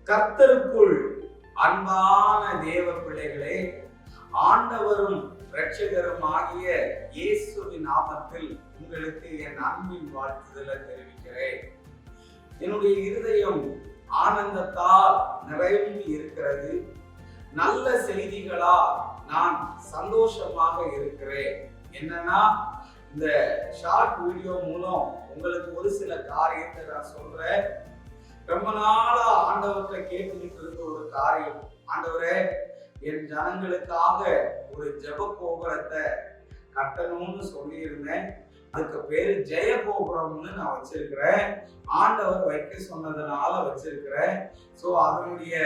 கர்த்தருக்குள் அன்பான தேவ பிள்ளைகளே, ஆண்டவரும் இரட்சகரும் ஆகிய இயேசுவின் நாமத்தில் உங்களுக்கு என் அன்பின் வாழ்த்துதலை தெரிவிக்கிறேன். என்னுடைய இருதயம் ஆனந்தத்தால் நிரம்பி இருக்கிறது. நல்ல செய்திகளா நான் சந்தோஷமாக இருக்கிறேன். என்னன்னா, இந்த ஷார்ட் வீடியோ மூலம் உங்களுக்கு ஒரு சில காரியத்தை நான் சொல்றேன். ரொம்ப நாளா ஆண்டவர்கிட்ட கேட்டுக்கிட்டு இருந்த ஒரு காரியம், ஆண்டவரே என் ஜனங்களுக்காக ஒரு ஜெப கோபுரத்தை கட்டணும்னு சொல்லியிருந்தேன். அதுக்கு பேரு ஜெய கோபுரம்னு நான் வச்சிருக்கிறேன். ஆண்டவர் வைக்க சொன்னதுனால வச்சிருக்கிறேன். ஸோ அதனுடைய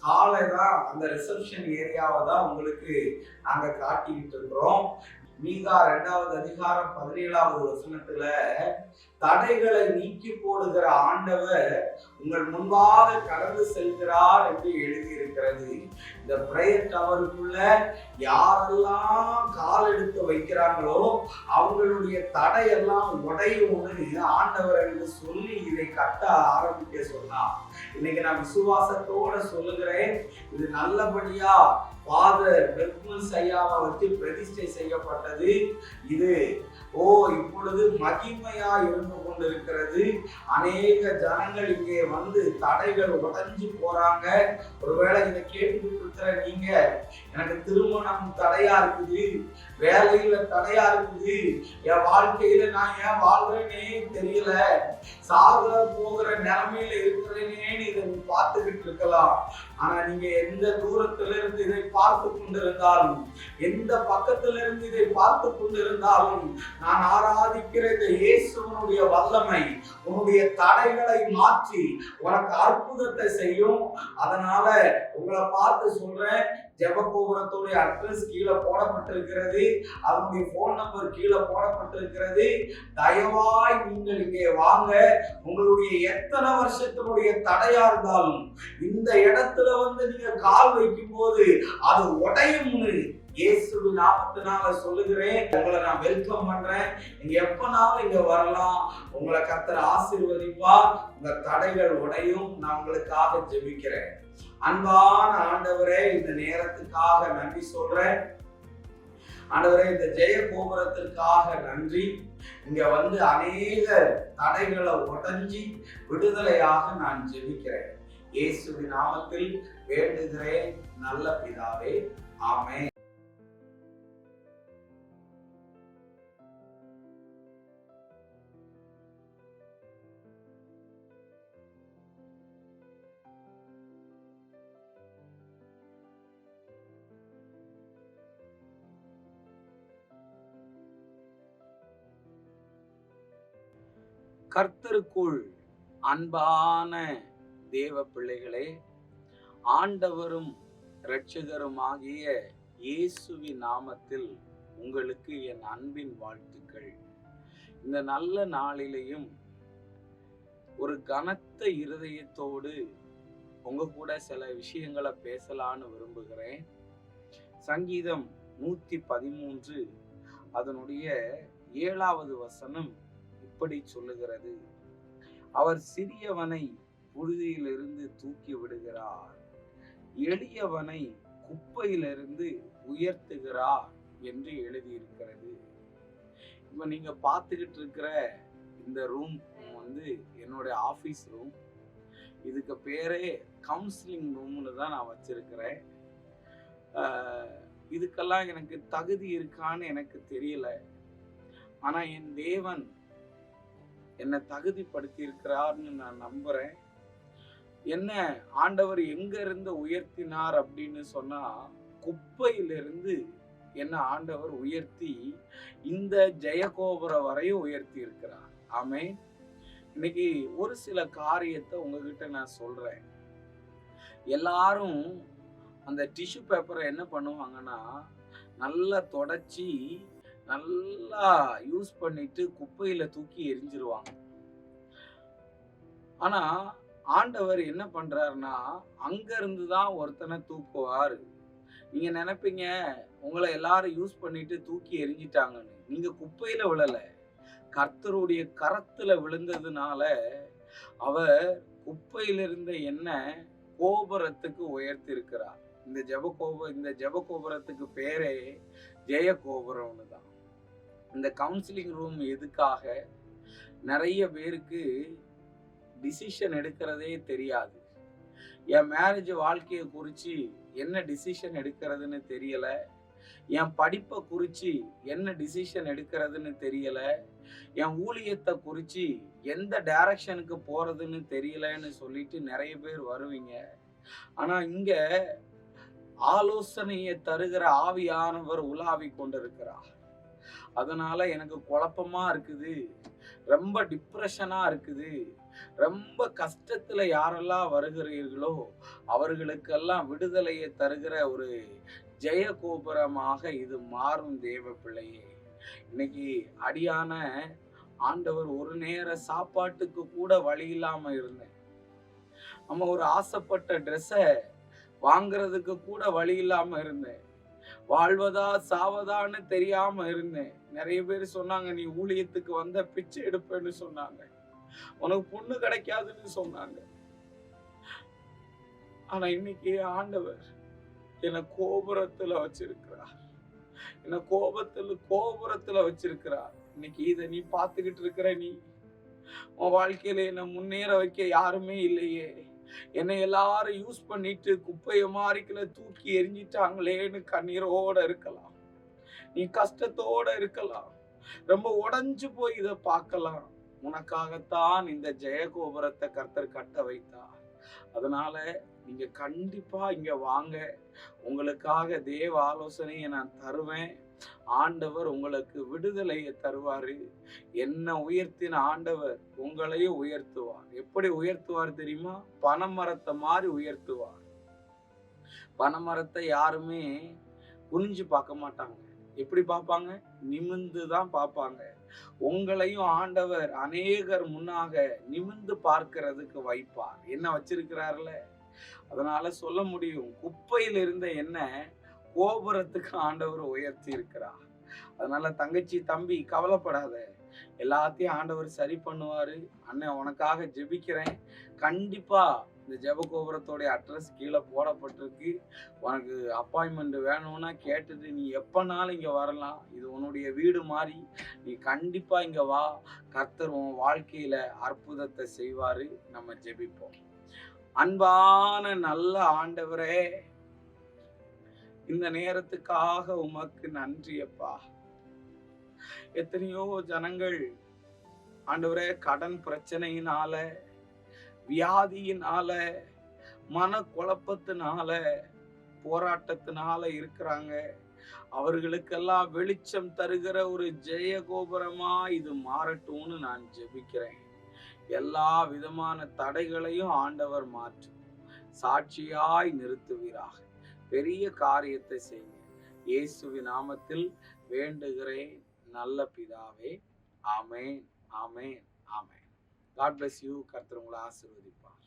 ஹாலை தான், அந்த ரிசப்ஷன் ஏரியாவை தான் உங்களுக்கு நாங்க காட்டிக்கிட்டு இருக்கிறோம். மீகா 2வது அதிகாரம் 17வது வசனத்துல, தடைகளை நீக்கி போடுகிற ஆண்டவர் உங்கள் முன்பாக கடந்து செல்கிறார் என்று எழுதி இருக்கிறது. இந்த பிரேயர் டவருக்குள்ள யாரெல்லாம் கால் எடுத்து வைக்கிறாங்களோ அவங்களுடைய தடையெல்லாம் உடையும்னு ஆண்டவர் என்று சொல்லி இதை கட்ட ஆரம்பிக்க சொன்னார். இன்னைக்கு நான் விசுவாசத்தோட சொல்லுகிறேன், இது நல்லபடியா ஃபாதர் பெர்க்மன்ஸ் ஐயாவை வச்சு பிரதிஷ்டை செய்யப்பட்டது. இது இப்பொழுது மகிமையா இருந்து கொண்டிருக்கிறது. அநேக ஜனங்கள் இங்கே வந்து தடைகள் உடைஞ்சு போறாங்க. ஒருவேளை இதை கேட்டுக்கிட்டு இருக்கிற நீங்க, எனக்கு திருமணம் தடையா இருக்குது, வேலையில தடையா இருக்குது, என் வாழ்க்கையில நான் ஏன் வாழ்றேனே தெரியல, சாக போகிற நிலைமையில இருக்கிறேனேன்னு இதை நீ பார்த்துக்கிட்டு இருக்கலாம். ஆனா நீங்க எந்த தூரத்துல இருந்து இதை பார்த்து கொண்டிருந்தாலும், எந்த பக்கத்துல இருந்து இதை பார்த்து கொண்டிருந்தாலும், நான் ஆராதிக்கிற இந்த இயேசுவனுடைய வல்லமை உன்னுடைய தடைகளை மாற்றி உனக்கு அற்புதத்தை செய்யும். அதனால உங்களை பார்த்து சொல்றேன், ஜெப கோபுரத்துடைய அட்ரஸ் கீழே போடப்பட்டிருக்கிறது, அதனுடைய போன் நம்பர் கீழே போடப்பட்டிருக்கிறது. தயவாய் நீங்கள் இங்கே வாங்க. உங்களுடைய எத்தனை வருஷத்தினுடைய தடையா இருந்தாலும் இந்த இடத்துல வந்து நீங்க கால் வைக்கும் போது அது உடையும்னு இயேசுவின் நாமத்தினால சொல்லுகிறேன். உங்களை நான் வெல்கம் பண்றேன். நீங்க எப்பனாலும் இங்க வரலாம். உங்களை கர்த்தர் ஆசீர்வதிப்பார். உங்க தடைகள் உடையும். நான் உங்களுக்காக ஜெபிக்கிறேன். அன்பான ஆண்டவரே, இந்த நேரத்துக்காக நன்றி சொல்றேன். ஆண்டவரே, இந்த ஜெய கோபுரத்திற்காக நன்றி. இங்க வந்து அநேக தடைகளை உடைஞ்சி விடுதலையாக நான் ஜெபிக்கிறேன். இயேசுவின் நாமத்தில் வேண்டுகிறேன் நல்ல பிதாவே, ஆமென். கர்த்தருக்குள் அன்பான தேவ பிள்ளைகளே, ஆண்டவரும் இரட்சகரும் ஆகிய இயேசுவின் நாமத்தில் உங்களுக்கு என் அன்பின் வாழ்த்துக்கள். இந்த நல்ல நாளிலேயும் ஒரு கனத்த இருதயத்தோடு உங்க கூட சில விஷயங்களை பேசலான்னு விரும்புகிறேன். சங்கீதம் 113 அதனுடைய 7வது வசனம் இப்படி சொல்லுகிறது, அவர் சிறியவனை புழுதியிலிருந்து தூக்கி விடுகிறார், எளியவனை குப்பையிலிருந்து உயர்த்துகிறார் என்று எழுதியிருக்கிறது. இப்ப நீங்க பார்த்துக்கிட்டு இருக்கிற இந்த ரூம் வந்து என்னுடைய ஆபீஸ் ரூம். இதுக்கு பேரே கவுன்சிலிங் ரூம்னு தான் நான் வச்சிருக்கிறேன். இதுக்கெல்லாம் எனக்கு தகுதி இருக்கான்னு எனக்கு தெரியல. ஆனா என் தேவன் என்னை தகுதிப்படுத்தி இருக்கிறார்னு நான் நம்புறேன். என்ன ஆண்டவர் எங்க இருந்து உயர்த்தினார் அப்படின்னு சொன்னா, குப்பையிலிருந்து என்ன ஆண்டவர் உயர்த்தி இந்த ஜெயகோபுரம் வரையும் உயர்த்தி இருக்கிறார். ஆமென். இன்னைக்கு ஒரு சில காரியத்தை உங்ககிட்ட நான் சொல்றேன். எல்லாரும் அந்த டிஷ்யூ பேப்பரை என்ன பண்ணுவாங்கன்னா, நல்லா தொடச்சி நல்லா யூஸ் பண்ணிட்டு குப்பையில தூக்கி எரிஞ்சிருவாங்க. ஆனா ஆண்டவர் என்ன பண்றாருன்னா, அங்க இருந்துதான் ஒருத்தனை தூக்குவாரு. நீங்க நினைப்பீங்க உங்களை எல்லாரும் யூஸ் பண்ணிட்டு தூக்கி எரிஞ்சிட்டாங்கன்னு. நீங்க குப்பையில விழல, கர்த்தருடைய கரத்துல விழுந்ததுனால அவர் குப்பையில இருந்த என்ன கோபுரத்துக்கு உயர்த்தி இருக்கிறார். இந்த ஜெப கோபுரத்துக்கு பேரே ஜெய கோபுரம்னு தான். இந்த கவுன்சிலிங் ரூம் எதுக்காக? நிறைய பேருக்கு டிசிஷன் எடுக்கிறதே தெரியாது. என் மேரேஜ் வாழ்க்கையை குறித்து என்ன டிசிஷன் எடுக்கிறதுன்னு தெரியல, என் படிப்பை குறித்து என்ன டிசிஷன் எடுக்கிறதுன்னு தெரியல, என் ஊழியத்தை குறித்து எந்த டைரக்ஷனுக்கு போறதுன்னு தெரியலன்னு சொல்லிட்டு நிறைய பேர் வருவீங்க. ஆனா இங்க ஆலோசனையை தருகிற ஆவியானவர் உலாவி கொண்டிருக்கிறார். அதனால எனக்கு குழப்பமா இருக்குது, ரொம்ப டிப்ரெஷனா இருக்குது, ரொம்ப கஷ்டத்துல யாரெல்லாம் வருகிறீர்களோ அவர்களுக்கெல்லாம் விடுதலையை தருகிற ஒரு ஜெய கோபுரமாக இது மாறும். தேவ பிள்ளையே, இன்னைக்கு அடியான ஆண்டவர் ஒரு நேர சாப்பாட்டுக்கு கூட வழி இல்லாம இருந்தேன். நம்ம ஒரு ஆசைப்பட்ட ட்ரெஸ்ஸை வாங்குறதுக்கு கூட வழி இல்லாம இருந்தேன். வாழ்வதா சாவதான்னு தெரியாம இருந்தேன். நிறைய பேர் சொன்னாங்க, நீ ஊழியத்துக்கு வந்த பிச்சை எடுப்பேன்னு சொன்னாங்க, உனக்கு பொண்ணு கிடைக்காதுன்னு சொன்னாங்க. ஆனா இன்னைக்கு ஆண்டவர் என்னை கோபுரத்துல வச்சிருக்கிறார், என்னை கோபுரத்துல வச்சிருக்கிறார். இன்னைக்கு இதை நீ பார்த்துக்கிட்டு இருக்கிற, நீ உன் வாழ்க்கையில என்னை முன்னேற வைக்க யாருமே இல்லையே, என்னை எல்லாரும் யூஸ் பண்ணிட்டு குப்பைய மாறிக்கல தூக்கி எரிஞ்சிட்டாங்களேன்னு கண்ணீரோட இருக்கலாம், நீ கஷ்டத்தோட இருக்கலாம், ரொம்ப உடைஞ்சு போய் இதை பார்க்கலாம். உனக்காகத்தான் இந்த ஜெய கோபுரத்தை கர்த்தர் கட்ட வைத்தார். அதனால நீங்க கண்டிப்பா இங்க வாங்க, உங்களுக்காக தேவ ஆலோசனையை நான் தருவேன். ஆண்டவர் உங்களுக்கு விடுதலையை தருவாரு. என்ன உயர்த்தின ஆண்டவர் உங்களையும் உயர்த்துவார். எப்படி உயர்த்துவார் தெரியுமா? பனைமரத்தை மாதிரி உயர்த்துவார். பனைமரத்தை யாருமே குனிஞ்சு பார்க்க மாட்டாங்க. எப்படி பார்ப்பாங்க? நிமிந்து தான் பார்ப்பாங்க. உங்களையும் ஆண்டவர் அநேகர் முன்னாக நிமிந்து பார்க்கிறதுக்கு வைப்பார். என்ன வச்சிருக்கிறார்ல, அதனால சொல்ல முடியும், குப்பையில் இருந்த என்ன கோபுரத்துக்கு ஆண்டவர் உயர்த்தி இருக்கிறார். அதனால தங்கச்சி தம்பி கவலைப்படாத, எல்லாத்தையும் ஆண்டவர் சரி பண்ணுவாரு. அண்ணன் உனக்காக ஜெபிக்கிறேன். கண்டிப்பா இந்த ஜெப கோபுரத்தோடைய அட்ரஸ் கீழே போடப்பட்டிருக்கு. உனக்கு அப்பாயின்மெண்ட் வேணும்னா கேட்டுட்டு நீ எப்பனாலும் இங்க வரலாம். இது உன்னுடைய வீடு மாதிரி. நீ கண்டிப்பா இங்க வா, கர்த்தர் உன் வாழ்க்கையில அற்புதத்தை செய்வாரு. நம்ம ஜெபிப்போம். அன்பான நல்ல ஆண்டவரே, இந்த நேரத்துக்காக உமக்கு நன்றி அப்பா. எத்தனையோ ஜனங்கள் ஆண்டவரே கடன் பிரச்சனையினால, வியாதியினால, மன குழப்பத்தினால, போராட்டத்தினால இருக்கிறாங்க. அவர்களுக்கெல்லாம் வெளிச்சம் தருகிற ஒரு ஜெய கோபுரமா இது மாறட்டும்னு நான் ஜெபிக்கிறேன். எல்லா விதமான தடைகளையும் ஆண்டவர் மாற்றும், சாட்சியாய் நிறுத்துவீராக. பெரிய காரியத்தை செய்ய இயேசுவின் நாமத்தில் வேண்டுகிறேன் நல்ல பிதாவே. ஆமென், ஆமென், ஆமென். God bless you. கர்த்தர் உங்களை ஆசீர்வதிப்பார்.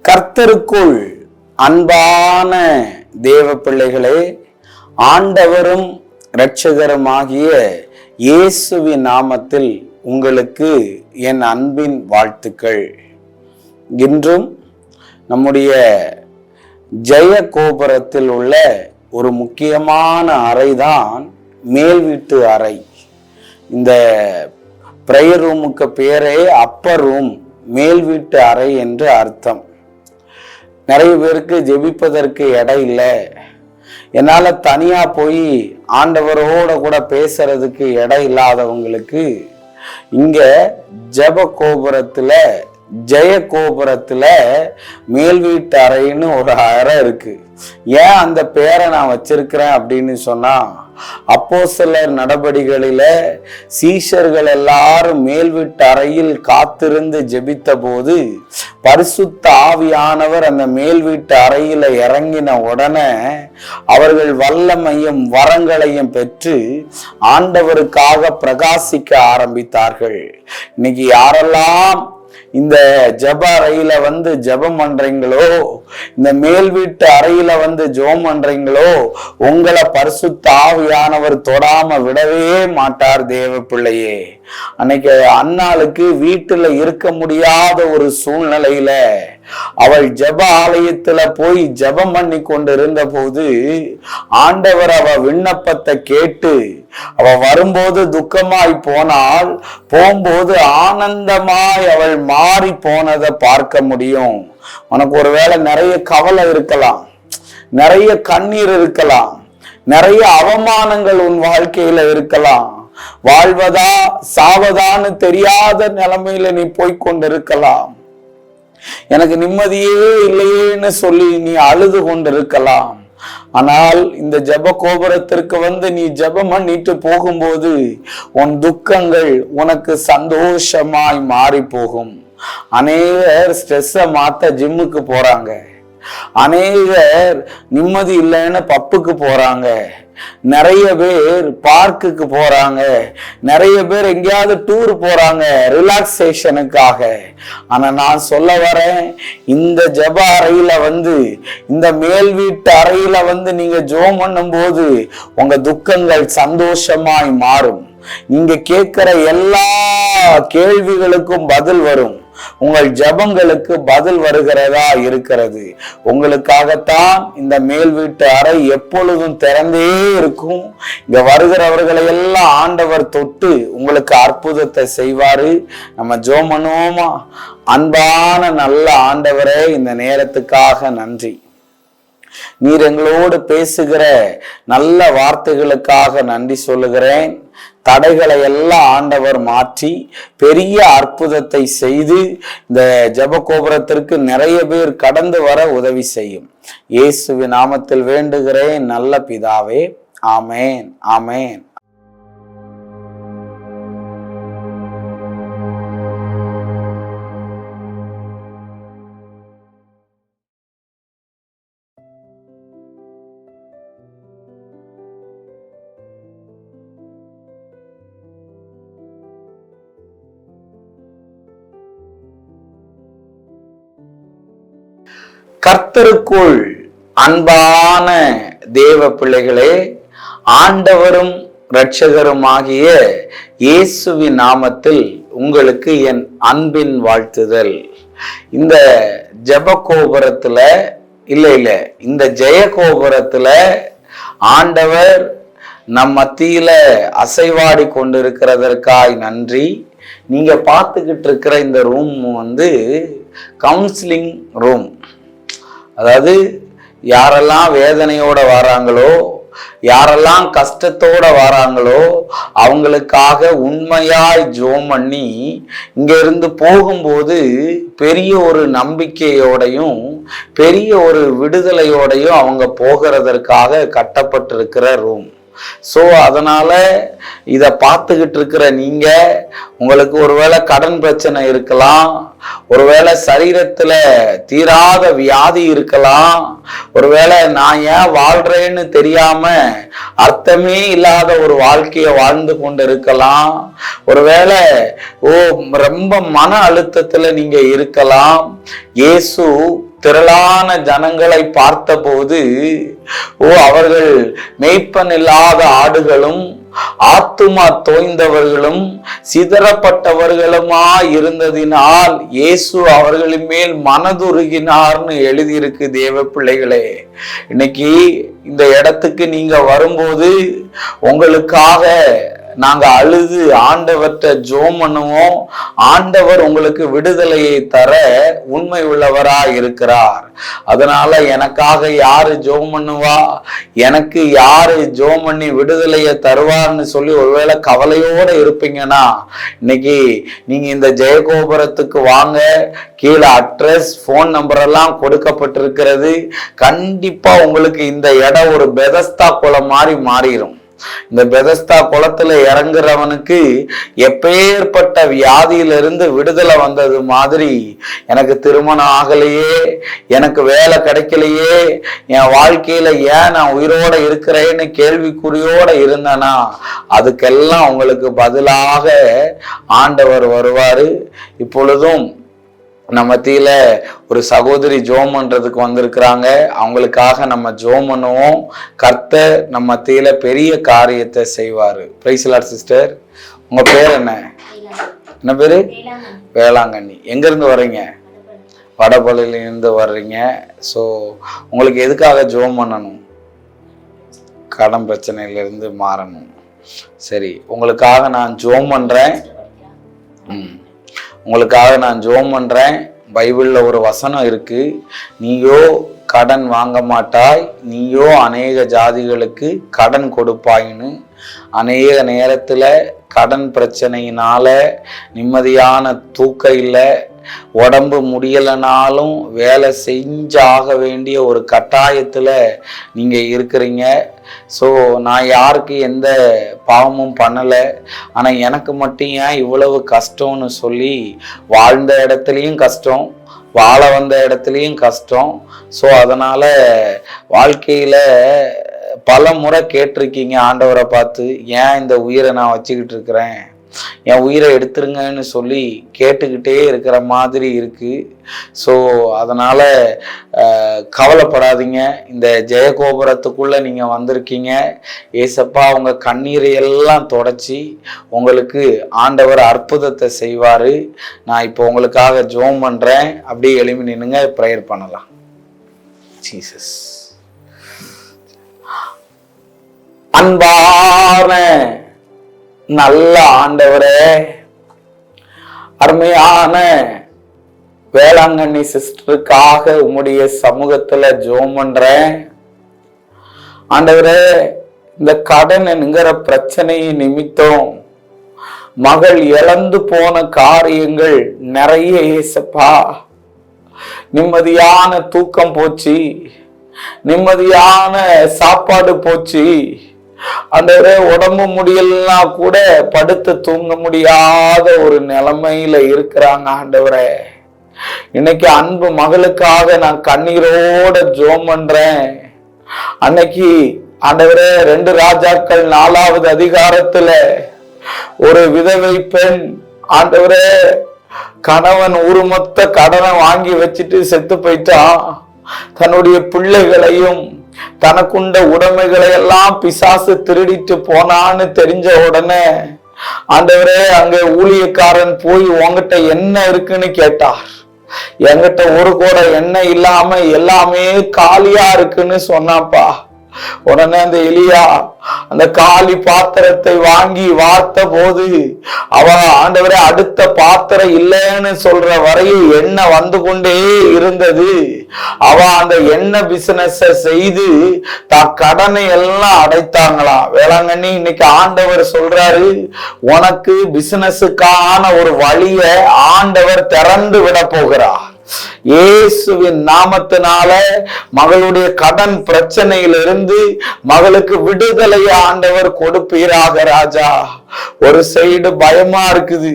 கர்த்தருக்குள் அன்பான தேவ பிள்ளைகளே, ஆண்டவரும் இரட்சகருமாகிய இயேசுவின் நாமத்தில் உங்களுக்கு என் அன்பின் வாழ்த்துக்கள். இன்றும் நம்முடைய ஜெய கோபுரத்தில் உள்ள ஒரு முக்கியமான அறைதான் மேல் வீட்டு அறை. இந்த பிரேயர் ரூமுக்கு பேரே அப்பர் ரூம், மேல் வீட்டு அறை என்று அர்த்தம். நிறைய பேருக்கு ஜெபிப்பதற்கு இடம் இல்லை, என்னால தனியா போய் ஆண்டவரோட கூட பேசுறதுக்கு இடம் இல்லாதவங்களுக்கு இங்க ஜப கோபுரத்துல ஜெய கோபுரத்துல மேல் வீட்டு அறைன்னு ஒரு அறை இருக்கு. ஏன் அந்த பேரை நான் வச்சிருக்கிறேன் அப்படின்னு சொன்னா, அப்போஸ்தலர் நடபடிகளில சீஷர்கள் எல்லாரும் மேல் வீட்டு அறையில் காத்திருந்து ஜெபித்த போது பரிசுத்த ஆவியானவர் அந்த மேல் வீட்டு அறையில இறங்கின உடனே அவர்கள் வல்லமையும் வரங்களையும் பெற்று ஆண்டவருக்காக பிரகாசிக்க ஆரம்பித்தார்கள். இன்னைக்கு யாரெல்லாம் இந்த ஜப அறையில ஜபம் பண்றீங்களோ, இந்த மேல் வீட்டு அறையில ஜெபம் பண்றீங்களோ, உங்களை பரிசுத்த ஆவியானவர் தொடாம விடவே மாட்டார் தேவ பிள்ளையே. அன்னைக்கு அன்னாளுக்கு வீட்டுல இருக்க முடியாத ஒரு சூழ்நிலையில அவள் ஜப ஆலயத்துல போய் ஜபம் பண்ணி கொண்டு இருந்த போது ஆண்டவர் அவ விண்ணப்பத்தை கேட்டு, அவ வரும்போது துக்கமாய் போனால் போகும்போது ஆனந்தமாய் அவள் மாறி போனதை பார்க்க முடியும். உனக்கு ஒருவேளை நிறைய கவலை இருக்கலாம், நிறைய கண்ணீர் இருக்கலாம், நிறைய அவமானங்கள் உன் வாழ்க்கையில இருக்கலாம், வாழ்வதா சாவதான்னு தெரியாத நிலைமையில நீ போய்கொண்டிருக்கலாம், எனக்கு நிம்மதியே இல்லையேன்னு சொல்லி நீ அழுது கொண்டிருக்கலாம். ஆனால் இந்த ஜப கோபுரத்திற்கு நீ ஜபம் பண்ணிட்டு போகும்போது உன் துக்கங்கள் உனக்கு சந்தோஷமாய் மாறி போகும். அநேகர் ஸ்ட்ரெஸ்ஸை மாத்த ஜிம்முக்கு போறாங்க, அநேகர் நிம்மதி இல்லைன்னு பப்புக்கு போறாங்க, நிறைய பேர் பார்க்குக்கு போறாங்க, நிறைய பேர் எங்கேயாவது டூர் போறாங்க ரிலாக்ஸேஷனுக்காக. ஆனா நான் சொல்ல வரேன், இந்த ஜப அறையில இந்த மேல் வீட்டு அறையில நீங்க ஜெபம் பண்ணும் போது உங்க துக்கங்கள் சந்தோஷமாய் மாறும். நீங்க கேட்கிற எல்லா கேள்விகளுக்கும் பதில் வரும், உங்கள் ஜபங்களுக்கு பதில் வருகிறதா இருக்கிறது. உங்களுக்காகத்தான் இந்த மேல் வீட்டு அறை எப்பொழுதும் திறந்தே இருக்கும். இங்க வருகிறவர்களை எல்லாம் ஆண்டவர் தொட்டு உங்களுக்கு அற்புதத்தை செய்வாரு. நம்ம ஜெபம் பண்ணுவோமா? அன்பான நல்ல ஆண்டவரே, இந்த நேரத்துக்காக நன்றி. நீர் எங்களோடு பேசுகிற நல்ல வார்த்தைகளுக்காக நன்றி சொல்லுகிறேன். தடைகளை எல்லாம் ஆண்டவர் மாற்றி பெரிய அற்புதத்தை செய்து இந்த ஜப கோபுரத்திற்கு நிறைய பேர் கடந்து வர உதவி செய்யும். இயேசுவின் நாமத்தில் வேண்டுகிறேன் நல்ல பிதாவே, ஆமேன், ஆமேன். கர்த்தருக்குள் அன்பான தேவ பிள்ளைகளே, ஆண்டவரும் இரட்சகருமாகிய இயேசுவின் நாமத்தில் உங்களுக்கு என் அன்பின் வாழ்த்துதல். இந்த ஜப கோபுரத்துல இந்த ஜெய கோபுரத்துல ஆண்டவர் நம் மத்தியில அசைவாடி கொண்டிருக்கிறதற்காய் நன்றி. நீங்க பார்த்துக்கிட்டு இருக்கிற இந்த ரூம் கவுன்சிலிங் ரூம். அதாவது யாரெல்லாம் வேதனையோட வராங்களோ, யாரெல்லாம் கஷ்டத்தோட வராங்களோ, அவங்களுக்காக உண்மையாய் ஜெபம் பண்ணி இங்க இருந்து போகும்போது பெரிய ஒரு நம்பிக்கையோடையும் பெரிய ஒரு விடுதலையோடையும் அவங்க போகிறதற்காக கட்டப்பட்டிருக்கிற ரூம். ஸோ அதனால இதை பார்த்துக்கிட்டு இருக்கிற நீங்க, உங்களுக்கு ஒருவேளை கடன் பிரச்சனை இருக்கலாம், ஒருவேளை சரீரத்துல தீராத வியாதி இருக்கலாம், ஒருவேளை நான் ஏன் வாழ்றேன்னு தெரியாம அர்த்தமே இல்லாத ஒரு வாழ்க்கைய வாழ்ந்து கொண்டு இருக்கலாம், ஒருவேளை ரொம்ப மன அழுத்தத்துல நீங்க இருக்கலாம். இயேசு திரளான ஜனங்களை பார்த்த போது அவர்கள் மேய்ப்பன் இல்லாத ஆடுகளும் ஆத்துமா தோய்ந்தவர்களும் சிதறப்பட்டவர்களுமா இருந்ததினால் இயேசு அவர்களின் மேல் மனதுருகினார்னு எழுதியிருக்கு. தேவ பிள்ளைகளே, இன்னைக்கு இந்த இடத்துக்கு நீங்க வரும்போது உங்களுக்காக நாங்க அழுது ஆண்டவர்கிட்ட ஜெபம் பண்ணுவோம். ஆண்டவர் உங்களுக்கு விடுதலையை தர உண்மை உள்ளவரா இருக்கிறார். அதனால எனக்காக யாரு ஜெபம் பண்ணுவா, எனக்கு யாரு ஜெபம் பண்ணி விடுதலையை தருவார்னு சொல்லி ஒருவேளை கவலையோட இருப்பீங்கன்னா இன்னைக்கு நீங்க இந்த ஜெயகோபுரத்துக்கு வாங்க. கீழே அட்ரஸ், போன் நம்பர் எல்லாம் கொடுக்கப்பட்டிருக்கிறது. கண்டிப்பா உங்களுக்கு இந்த இடம் ஒரு பெதஸ்தா குளம் மாதிரி மாறிடும். இந்த பெதஸ்தா குளத்துல இறங்குறவனுக்கு எப்பேற்பட்ட வியாதியிலிருந்து விடுதலை வந்தது மாதிரி, எனக்கு திருமணம் ஆகலையே, எனக்கு வேலை கிடைக்கலையே, என் வாழ்க்கையில ஏன் நான் உயிரோட இருக்கிறேன்னு கேள்விக்குறியோட இருந்தேனா அதுக்கெல்லாம் உங்களுக்கு பதிலாக ஆண்டவர் வருவாரு. இப்பொழுதும் நம்ம மத்தியில ஒரு சகோதரி ஜெபம் பண்றதுக்கு வந்திருக்கிறாங்க. அவங்களுக்காக நம்ம ஜெபம் பண்ணுவோம். கர்த்தர் நம்ம மத்தியில பெரிய காரியத்தை செய்வாரு. Praise the Lord sister. உங்க பேர் என்ன? என்ன பேரு? வேளாங்கண்ணி. எங்க இருந்து வர்றீங்க? வடபழனில இருந்து வர்றீங்க. ஸோ உங்களுக்கு எதுக்காக ஜெபம் பண்ணணும்? கடன் பிரச்சனையில இருந்து மாறணும். சரி, உங்களுக்காக நான் ஜெபம் பண்றேன். உங்களுக்காக நான் ஜெபம் பண்றேன். பைபிள்ல ஒரு வசனம் இருக்கு, நீயோ கடன் வாங்க மாட்டாய், நீயோ அநேக ஜாதிகளுக்கு கடன் கொடுப்பாயின்னு. அநேக நேரத்துல கடன் பிரச்சனையினால நிம்மதியான தூக்கம் இல்லை, உடம்பு முடியலைனாலும் வேலை செஞ்சாக வேண்டிய ஒரு கட்டாயத்துல நீங்க இருக்கிறீங்க. ஸோ நான் யாருக்கு எந்த பாவமும் பண்ணலை, ஆனால் எனக்கு மட்டும் ஏன் இவ்வளவு கஷ்டம்னு சொல்லி வாழ்ந்த இடத்துலையும் கஷ்டம், வாழ வந்த இடத்துலையும் கஷ்டம். ஸோ அதனால் வாழ்க்கையில் பல முறை கேட்டிருக்கீங்க ஆண்டவரை பார்த்து, ஏன் இந்த உயிரை நான் வச்சுக்கிட்டு இருக்கிறேன், என் உயிரை எடுத்துருங்கன்னு சொல்லி கேட்டுக்கிட்டே இருக்கிற மாதிரி இருக்கு. ஸோ அதனால கவலைப்படாதீங்க. இந்த ஜெயகோபுரத்துக்குள்ள நீங்க வந்திருக்கீங்க. ஏசப்பா உங்க கண்ணீரை எல்லாம் தொடச்சி உங்களுக்கு ஆண்டவர் அற்புதத்தை செய்வாரு. நான் இப்போ உங்களுக்காக ஜெபம் பண்றேன். அப்படியே எழுப்பி நின்னுங்க, ப்ரேயர் பண்ணலாம். ஜீசஸ். அன்பான நல்ல ஆண்டவரே, அருமையான வேளாங்கண்ணி சிஸ்டருக்காக உம்முடைய சமூகத்துல ஜெபம் பண்றேன். ஆண்டவரே, இந்த கடன் என்கிற பிரச்சனையை நிமித்தம் மகள் இழந்து போன காரியங்கள் நிறைய ஏசப்பா. நிம்மதியான தூக்கம் போச்சு, நிம்மதியான சாப்பாடு போச்சு. ஆண்டவரே, உடம்பு முடியலன்னா கூட படுத்து தூங்க முடியாத ஒரு நிலைமையில இருக்கிறாங்க. ஆண்டவரே, இன்னைக்கு அன்பு மகளுக்காக நான் கண்ணீரோட ஜெபம் பண்றேன். அன்னைக்கு ஆண்டவரே 2 ராஜாக்கள் 4வது அதிகாரத்துல ஒரு விதவை பெண், ஆண்டவரே, கணவன் உருமொத்த கடனை வாங்கி வச்சுட்டு செத்து போயிட்டான். தன்னுடைய பிள்ளைகளையும் தனக்குண்ட உடைமைகளை எல்லாம் பிசாசு திருடிட்டு போனான்னு தெரிஞ்ச உடனே ஆண்டவரே, அங்க ஊழியக்காரன் போய் உங்ககிட்ட என்ன இருக்குன்னு கேட்டார். என்கிட்ட ஒரு கூட எண்ணெய் இல்லாம எல்லாமே காலியா இருக்குன்னு சொன்னாப்பா. உடனே அந்த எலியா அந்த காலி பாத்திரத்தை வாங்கி வார்த்த போது அவ ஆண்டவரே அடுத்த பாத்திரம் இல்லைன்னு சொல்ற வரையும் எண்ணெய் வந்து கொண்டே இருந்தது. அவ அந்த எண்ணெய் பிசினஸ் செய்து தான் கடனை எல்லாம் அடைத்தாங்களாம். வேளாங்கண்ணி, இன்னைக்கு ஆண்டவர் சொல்றாரு, உனக்கு பிசினஸுக்கான ஒரு வழிய ஆண்டவர் திறந்து விட போகிறார். இயேசுவின் நாமத்தினால மகளுடைய கடன் பிரச்சனையிலிருந்து மகளுக்கு விடுதலையை ஆண்டவர் கொடுப்பீராக ராஜா. ஒரு சைடு பயமா இருக்குது,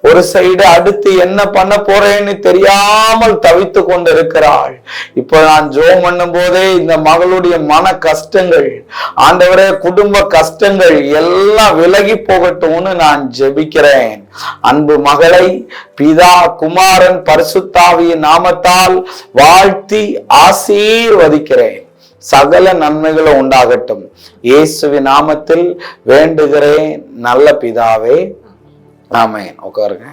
ஒரு சைடு அடுத்து என்ன பண்ண போறேன்னு தெரியாமல் தவித்து கொண்டிருக்கிறாள். இப்ப நான் ஜெபம் பண்ணும் போதே இந்த மகளுடைய மன கஷ்டங்கள், ஆண்டவரே குடும்ப கஷ்டங்கள் எல்லாம் விலகி போகட்டும்னு நான் ஜெபிக்கிறேன். அன்பு மகளை பிதா குமாரன் பரிசுத்தாவியின் நாமத்தால் வாழ்த்தி ஆசீர்வதிக்கிறேன். சகல நன்மைகளும் உண்டாகட்டும். இயேசுவின் நாமத்தில் வேண்டுகிறேன் நல்ல பிதாவே, ஆமென். உட்காருங்க.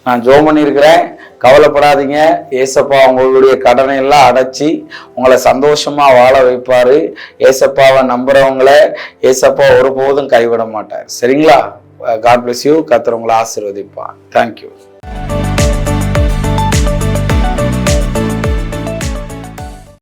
நான் ஜெபம் பண்ணியிருக்கிறேன், கவலைப்படாதீங்க. ஏசப்பா உங்களுடைய கடனை எல்லாம் அடைச்சி உங்களை சந்தோஷமா வாழ வைப்பாரு. ஏசப்பாவை நம்புறவங்களை ஏசப்பா ஒருபோதும் கைவிட மாட்டார். சரிங்களா? God bless you. கர்த்தர் உங்களை ஆசீர்வதிப்பார். தேங்க்யூ.